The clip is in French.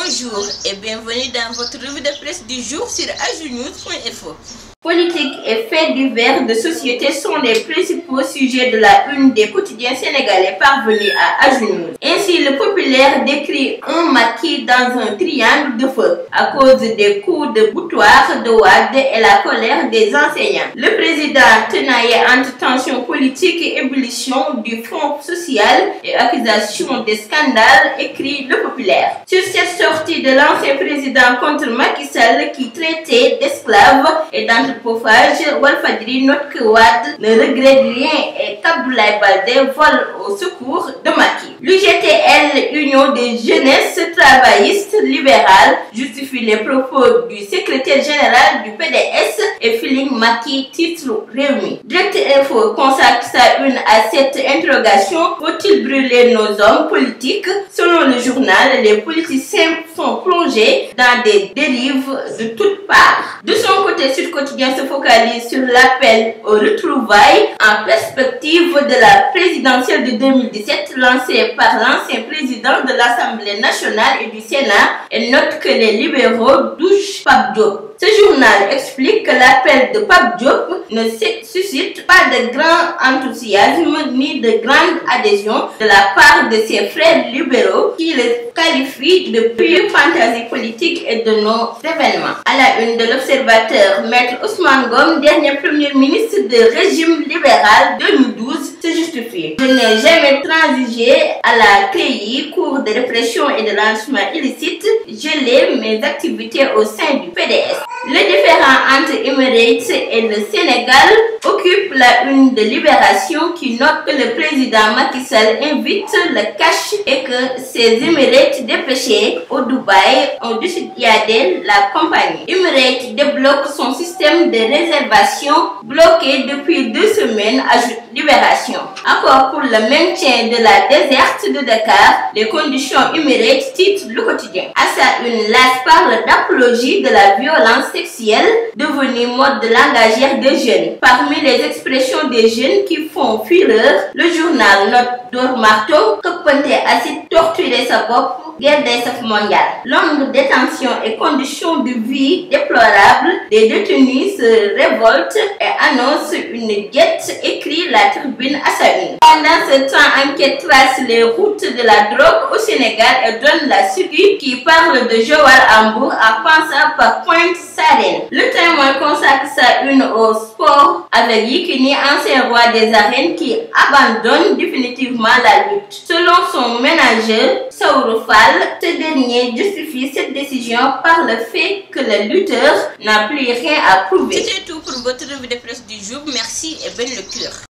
Bonjour et bienvenue dans votre revue de presse du jour sur ajunews.info. Politique et faits divers de société sont les principaux sujets de la une des quotidiens sénégalais parvenus à Ajunews. Ainsi, le populaire décrit un Macky dans un triangle de feu à cause des coups de boutoir de Wade et la colère des enseignants. Le président tenaillé entre tensions politiques et ébullition du front social et accusations de scandales, écrit le populaire. Sur cette sortie de l'ancien président contre Macky Sall qui traitait d'esclaves et d'anthropophages, Walfadjri note que Wade ne regrette rien et qu'Abdoulaye Baldé vole au secours de Macky. L'UGTL, Union des jeunesses travaillistes libérales, justifie les propos du secrétaire général du PDS et feeling Macky, titre Rewmi. Direct Info consacre sa une à cette interrogation: faut-il brûler nos hommes politiques? Selon le journal, les politiciens sont plongés dans des dérives de toutes parts. De son côté, Sud Quotidien se focalise sur l'appel aux retrouvailles en perspective de la présidentielle de 2017 lancée par l'ancien président de l'Assemblée nationale et du Sénat et note que les libéraux douchent Pape Diop. Ce journal explique que l'appel de Pape Diop ne suscite pas de grand enthousiasme ni de grande adhésion de la part de ses frères libéraux qui le qualifient de pure fantaisie politique et de non-événement. À la une de l'Observateur, Maître Ousmane Ngom, dernier premier ministre de régime libéral 2012, se justifie. Je n'ai jamais transigé à la CREI, cour de répression et de lancement illicite, gelé mes activités au sein du PDS. Le différend entre Emirates et le Sénégal occupe la une de Libération qui note que le président Macky Sall invite le cash et que ses Emirates dépêchés au Dubaï ont dissuadé la compagnie. Emirates débloque son système de réservation bloqué depuis 2 semaines, ajoute Libération. Encore pour le maintien de la desserte de Dakar, les conditions Emirates, titre Le Quotidien. À sa une, l'AS parle d'apologie de la violence sexuelle devenue mode de langage des jeunes. Parmi les expressions des jeunes qui font fureur, le journal note d'or marteau, coppante acide, torturer sa bopp, guerre des chefs mondiale. Longue détention et conditions de vie déplorables, des détenus se révoltent et annoncent une diète, écrit la Tribune à sa une. Pendant ce temps, enquête trace les routes de la drogue au Sénégal et donne la suite qui parle de Joal Hambourg en passant par Pointe-Sarène. Le Témoin consacre sa une au sport avec Yékini, ancien roi des arènes, qui abandonne définitivement la lutte. Selon son ménageur, Saourou Fall, ce dernier justifie cette décision par le fait que le lutteur n'a plus rien à prouver. C'était tout pour votre revue de presse du jour. Merci et bonne lecture.